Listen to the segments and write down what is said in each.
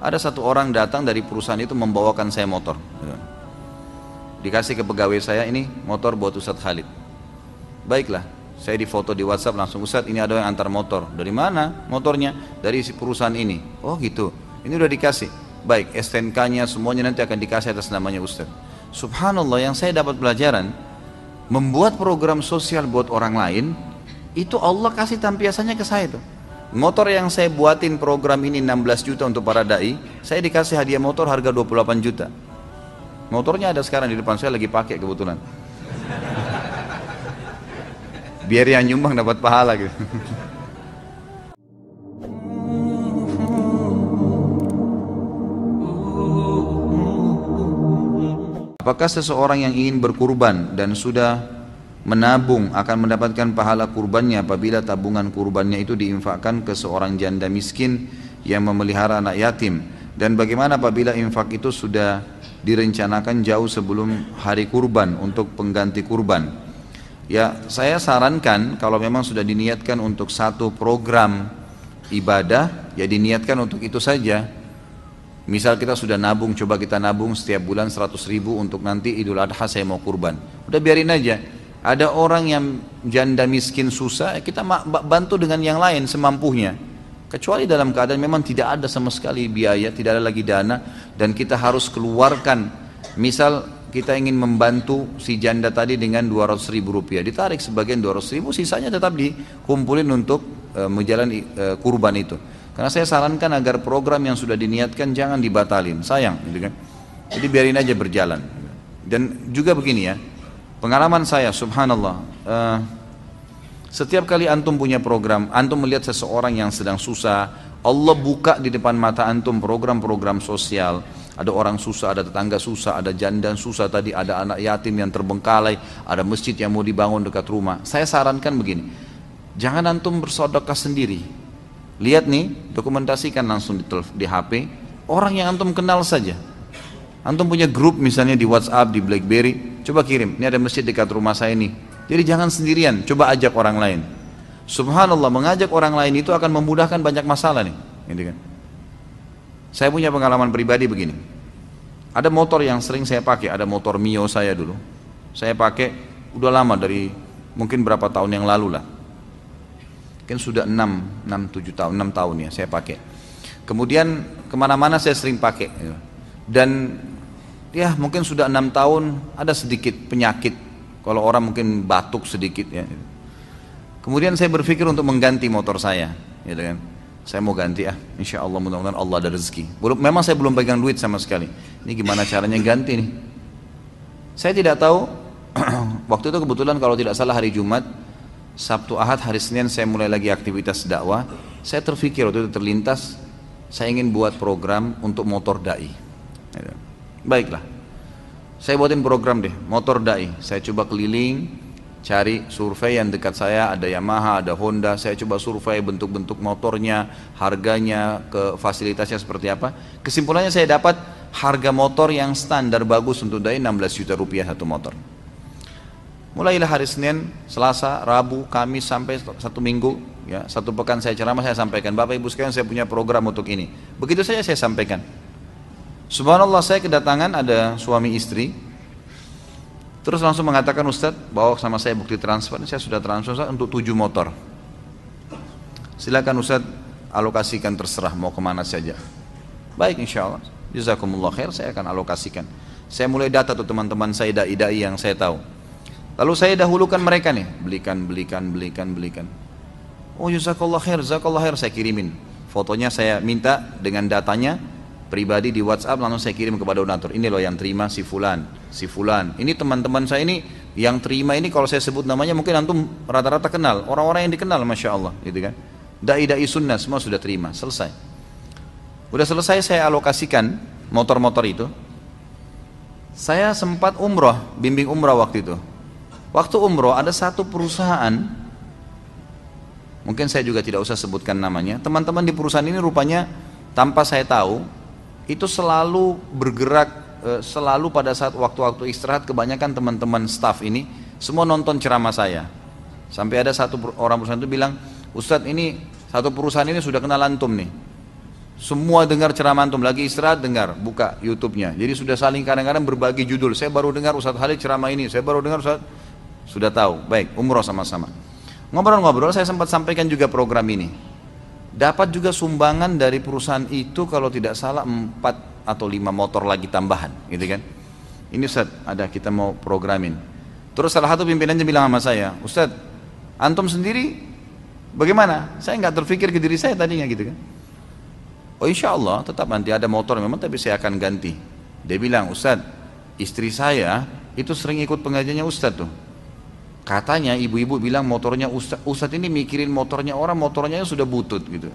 Ada satu orang datang dari perusahaan itu membawakan saya motor. Dikasih ke pegawai saya, ini motor buat Ustadz Khalid. Baiklah, saya difoto di WhatsApp langsung, Ustadz ini ada yang antar motor. Dari mana motornya? Dari perusahaan ini. Oh gitu, ini udah dikasih. Baik, STNK-nya semuanya nanti akan dikasih atas namanya Ustadz. Subhanallah, yang saya dapat pelajaran, membuat program sosial buat orang lain, itu Allah kasih tampiasannya ke saya tuh. Motor yang saya buatin program ini 16 juta untuk para da'i, saya dikasih hadiah motor harga 28 juta. Motornya ada sekarang di depan saya, lagi pakai kebetulan. Biar yang nyumbang dapat pahala gitu. Apakah seseorang yang ingin berkurban dan sudah menabung akan mendapatkan pahala kurbannya apabila tabungan kurbannya itu diinfakkan ke seorang janda miskin yang memelihara anak yatim? Dan bagaimana apabila infak itu sudah direncanakan jauh sebelum hari kurban untuk pengganti kurban? Ya, saya sarankan kalau memang sudah diniatkan untuk satu program ibadah, ya diniatkan untuk itu saja. Misal kita sudah nabung, coba kita nabung setiap bulan 100 ribu untuk nanti Idul Adha saya mau kurban. Udah biarin aja. Ada orang yang janda miskin susah, kita bantu dengan yang lain semampunya. Kecuali dalam keadaan memang tidak ada sama sekali biaya, tidak ada lagi dana, dan kita harus keluarkan. Misal kita ingin membantu si janda tadi dengan 200 ribu rupiah, ditarik sebagian 200 ribu, sisanya tetap dikumpulin untuk menjalani kurban itu. Karena saya sarankan agar program yang sudah diniatkan jangan dibatalin, sayang gitu kan. Jadi biarin aja berjalan. Dan juga begini ya, pengalaman saya, subhanallah, setiap kali antum punya program, antum melihat seseorang yang sedang susah, Allah buka di depan mata antum program-program sosial. Ada orang susah, ada tetangga susah, ada janda susah tadi, ada anak yatim yang terbengkalai, ada masjid yang mau dibangun dekat rumah. Saya sarankan begini, jangan antum bersedekah sendiri. Lihat nih, dokumentasikan langsung di HP, orang yang antum kenal saja. Antum punya grup misalnya di WhatsApp, di BlackBerry, coba kirim, ini ada masjid dekat rumah saya nih. Jadi jangan sendirian, coba ajak orang lain. Subhanallah, mengajak orang lain itu akan memudahkan banyak masalah nih, gitu kan. Saya punya pengalaman pribadi begini. Ada motor yang sering saya pakai, ada motor Mio saya dulu. Saya pakai udah lama, dari mungkin berapa tahun yang lalu lah. Mungkin sudah 6 tahun ya saya pakai. Kemudian kemana-mana saya sering pakai. Dan ya mungkin sudah 6 tahun ada sedikit penyakit. Kalau orang mungkin batuk sedikit ya. Kemudian saya berpikir untuk mengganti motor saya, gitu kan. Saya mau ganti insya Allah, mudah-mudahan Allah ada rezeki. Memang saya belum pegang duit sama sekali. Ini gimana caranya ganti nih? Saya tidak tahu. Waktu itu kebetulan kalau tidak salah hari Jumat, Sabtu Ahad, hari Senin saya mulai lagi aktivitas dakwah. Saya terpikir waktu itu terlintas, saya ingin buat program untuk motor dai. Baiklah, saya buatin program deh, motor dai. Saya coba keliling, cari survei yang dekat saya, ada Yamaha, ada Honda. Saya coba survei bentuk-bentuk motornya, harganya, ke fasilitasnya seperti apa. Kesimpulannya saya dapat harga motor yang standar bagus untuk dai 16 juta rupiah satu motor. Mulailah hari Senin, Selasa, Rabu, Kamis sampai satu minggu, ya, satu pekan saya ceramah, saya sampaikan, Bapak Ibu sekalian saya punya program untuk ini. Begitu saja saya sampaikan. Subhanallah, saya kedatangan ada suami istri, terus langsung mengatakan, Ustadz, bawa sama saya bukti transfer. Saya sudah transfer Ustadz, untuk 7 motor. Silakan Ustadz alokasikan, terserah mau kemana saja. Baik, insya Allah. Jazakumullah khair, saya akan alokasikan. Saya mulai data tuh teman-teman saya, dai-dai yang saya tahu. Lalu saya dahulukan mereka nih, belikan. Oh jazakallah khair, saya kirimin. Fotonya saya minta dengan datanya pribadi di WhatsApp, langsung saya kirim kepada donatur. Ini loh yang terima si fulan. Ini teman-teman saya ini yang terima ini, kalau saya sebut namanya mungkin antum rata-rata kenal, orang-orang yang dikenal, masya Allah, gitu kan. Dai-dai sunnah semua sudah terima, selesai. Udah selesai saya alokasikan motor-motor itu. Saya sempat umroh, bimbing umroh waktu itu. Waktu umroh ada satu perusahaan, mungkin saya juga tidak usah sebutkan namanya. Teman-teman di perusahaan ini rupanya tanpa saya tahu itu selalu bergerak, selalu pada saat waktu-waktu istirahat, kebanyakan teman-teman staff ini semua nonton ceramah saya. Sampai ada satu orang perusahaan itu bilang, Ustadz, ini satu perusahaan ini sudah kenal antum nih. Semua dengar ceramah antum, lagi istirahat dengar, buka YouTube-nya. Jadi sudah saling kadang-kadang berbagi judul. Saya baru dengar Ustadz Khalid ceramah ini, saya baru dengar Ustadz, sudah tahu. Baik, umroh sama-sama. Ngobrol-ngobrol saya sempat sampaikan juga program ini. Dapat juga sumbangan dari perusahaan itu kalau tidak salah 4 atau 5 motor lagi tambahan, gitu kan. Ini Ustadz, ada kita mau programin. Terus salah satu pimpinannya bilang sama saya, Ustadz, antum sendiri bagaimana? Saya nggak terpikir ke diri saya tadinya gitu kan. Oh insya Allah tetap nanti ada motor memang, tapi saya akan ganti. Dia bilang, Ustadz, istri saya itu sering ikut pengajiannya Ustadz tuh. Katanya ibu-ibu bilang motornya Ustadz ini mikirin motornya orang, motornya sudah butut gitu.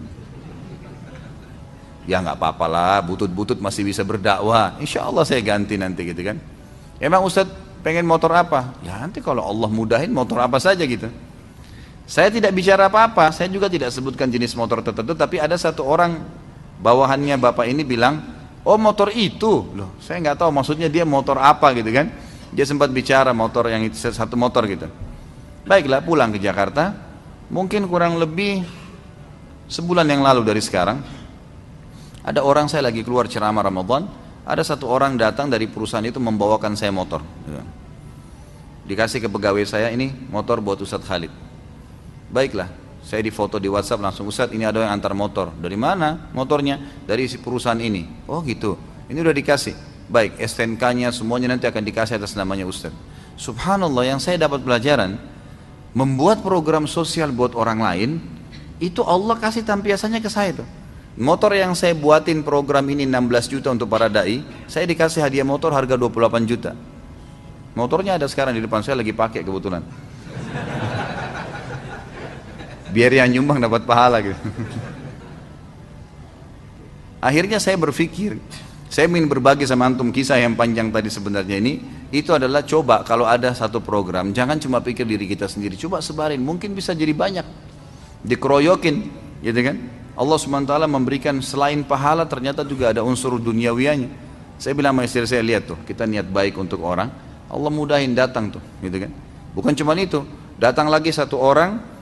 Ya nggak apa-apa lah, butut-butut masih bisa berdakwah. Insya Allah saya ganti nanti gitu kan. Emang Ustadz pengen motor apa? Ya nanti kalau Allah mudahin motor apa saja gitu. Saya tidak bicara apa-apa, saya juga tidak sebutkan jenis motor tertentu, tapi ada satu orang bawahannya bapak ini bilang, oh motor itu, loh saya nggak tahu maksudnya dia motor apa gitu kan. Dia sempat bicara motor yang itu, satu motor gitu. Baiklah, pulang ke Jakarta, mungkin kurang lebih sebulan yang lalu dari sekarang, ada orang, saya lagi keluar ceramah Ramadan, ada satu orang datang dari perusahaan itu membawakan saya motor gitu. Dikasih ke pegawai saya, ini motor buat Ustadz Khalid. Baiklah, saya difoto di WhatsApp langsung, Ustadz ini ada yang antar motor. Dari mana motornya? Dari perusahaan ini. Oh gitu, ini udah dikasih. Baik, STNK-nya semuanya nanti akan dikasih atas namanya Ustadz. Subhanallah, yang saya dapat pelajaran, membuat program sosial buat orang lain, itu Allah kasih tampiasannya ke saya tuh. Motor yang saya buatin program ini 16 juta untuk para da'i, saya dikasih hadiah motor harga 28 juta. Motornya ada sekarang di depan saya, lagi pakai kebetulan. Biar yang nyumbang dapat pahala gitu. Akhirnya saya berpikir, saya ingin berbagi sama antum kisah yang panjang tadi sebenarnya ini. Itu adalah coba kalau ada satu program, jangan cuma pikir diri kita sendiri, coba sebarin, mungkin bisa jadi banyak. Dikeroyokin, gitu kan. Allah SWT memberikan selain pahala ternyata juga ada unsur duniawianya. Saya bilang sama istri saya, lihat tuh, kita niat baik untuk orang, Allah mudahin datang tuh, gitu kan. Bukan cuma itu, datang lagi satu orang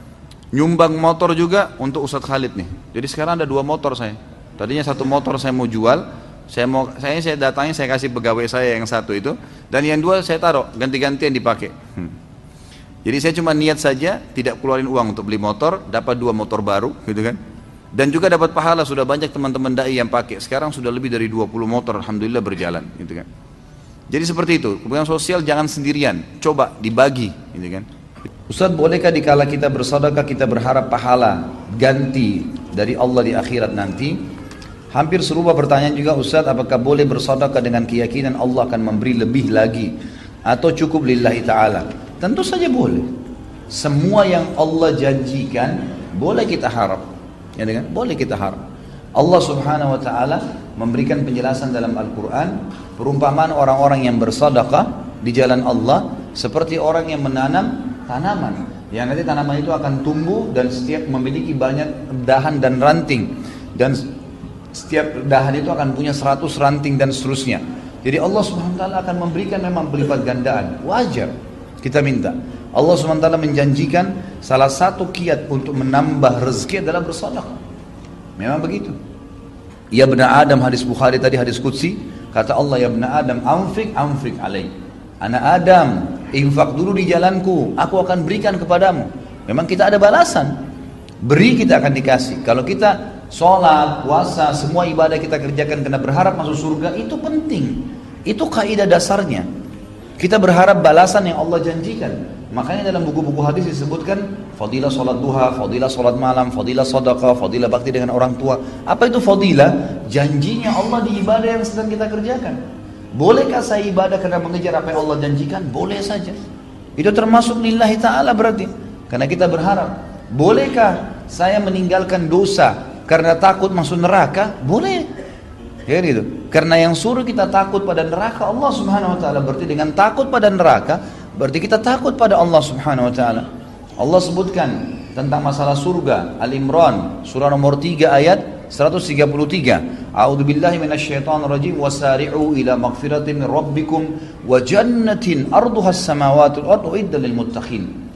nyumbang motor juga untuk Ustadz Khalid nih. Jadi sekarang ada 2 motor saya. Tadinya satu motor saya mau jual, saya datangnya saya kasih pegawai saya yang satu itu, dan yang 2 saya taruh ganti-gantian dipakai. Jadi saya cuma niat saja, tidak keluarin uang untuk beli motor, dapat 2 motor baru, gitu kan. Dan juga dapat pahala, sudah banyak teman-teman dai yang pakai. Sekarang sudah lebih dari 20 motor, alhamdulillah berjalan, gitu kan. Jadi seperti itu, kemudian sosial jangan sendirian, coba dibagi, gitu kan. Ustadz, bolehkah dikala kita bersedekah kita berharap pahala ganti dari Allah di akhirat nanti? Hampir serupa pertanyaan juga Ustadz, apakah boleh bersedekah dengan keyakinan Allah akan memberi lebih lagi atau cukup lillahi ta'ala? Tentu saja boleh. Semua yang Allah janjikan boleh kita harap, ya kan? Boleh kita harap. Allah Subhanahu wa ta'ala memberikan penjelasan dalam Al-Quran, perumpamaan orang-orang yang bersedekah di jalan Allah seperti orang yang menanam tanaman, yang nanti tanaman itu akan tumbuh dan setiap memiliki banyak dahan dan ranting, dan setiap dahan itu akan punya 100 ranting dan seterusnya. Jadi Allah Subhanahu wa ta'ala akan memberikan memang berlipat gandaan. Wajar kita minta. Allah Subhanahu wa ta'ala menjanjikan salah satu kiat untuk menambah rezeki adalah bersedekah. Memang begitu. Ya bena Adam, hadis Bukhari tadi, hadis qudsi, kata Allah, ya bena Adam, anfik alaih. Anak Adam, infak dulu di jalanku, aku akan berikan kepadamu. Memang kita ada balasan, beri kita akan dikasih. Kalau kita sholat, puasa, semua ibadah kita kerjakan karena berharap masuk surga, itu penting. Itu kaidah dasarnya. Kita berharap balasan yang Allah janjikan. Makanya dalam buku-buku hadis disebutkan fadilah sholat duha, fadilah sholat malam, fadilah sedekah, fadilah bakti dengan orang tua. Apa itu fadilah? Janjinya Allah di ibadah yang sedang kita kerjakan. Bolehkah saya ibadah karena mengejar apa yang Allah janjikan? Boleh saja. Itu termasuk lillahi ta'ala berarti. Karena kita berharap. Bolehkah saya meninggalkan dosa karena takut masuk neraka? Boleh. Ya gitu. Karena yang suruh kita takut pada neraka Allah Subhanahu wa ta'ala. Berarti dengan takut pada neraka, berarti kita takut pada Allah Subhanahu wa ta'ala. Allah sebutkan tentang masalah surga, Al-Imran surah nomor 3 ayat 133. A'udzubillahi minasyaitonir rajim, wasari'u ila maghfiratin min rabbikum wa jannatin arduhas samawati wal ardu uiddat lil muttaqin.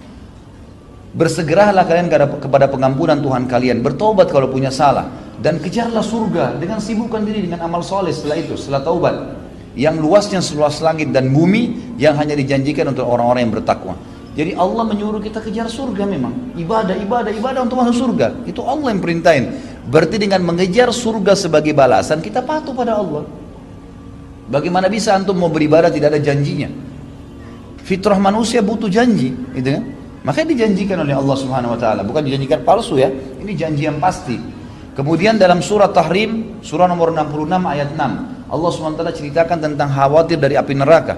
Bersegeralah kalian kepada pengampunan Tuhan kalian, bertobat kalau punya salah, Dan kejarlah surga dengan sibukkan diri dengan amal soleh setelah itu, setelah taubat. Yang luasnya seluas langit dan bumi, yang hanya dijanjikan untuk orang-orang yang bertakwa. Jadi Allah menyuruh kita kejar surga memang. Ibadah untuk masuk surga. Itu Allah yang perintahin. Berarti dengan mengejar surga sebagai balasan, kita patuh pada Allah. Bagaimana bisa antum mau beribadah tidak ada janjinya? Fitrah manusia butuh janji, gitu kan? Makanya dijanjikan oleh Allah Subhanahu wa taala, bukan dijanjikan palsu ya. Ini janji yang pasti. Kemudian dalam surah Tahrim, surah nomor 66 ayat 6, Allah SWT ceritakan tentang khawatir dari api neraka.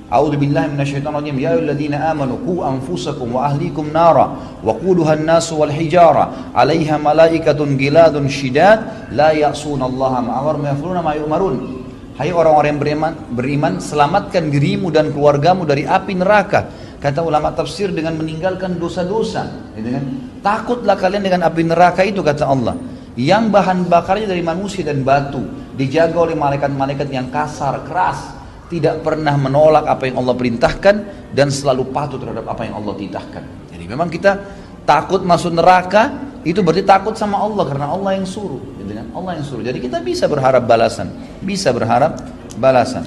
A'udzubillahi minasyaitonirrajim. Ya ayyuhalladzina amanu qu anfusakum wa ahlikum nara wa quduha an-nasu wal hijara 'alaiha malaikatun giladun syidad la ya'sunallaha ma amara wa yaf'aluna ma yu'marun. Hai orang-orang yang beriman, selamatkan dirimu dan keluargamu dari api neraka. Kata ulama tafsir, dengan meninggalkan dosa-dosa. Takutlah kalian dengan api neraka itu, kata Allah. Yang bahan bakarnya dari manusia dan batu, dijaga oleh malaikat-malaikat yang kasar, keras, tidak pernah menolak apa yang Allah perintahkan dan selalu patuh terhadap apa yang Allah titahkan. Jadi memang kita takut masuk neraka, itu berarti takut sama Allah karena Allah yang suruh, Allah yang suruh. Jadi kita bisa berharap balasan, bisa berharap balasan.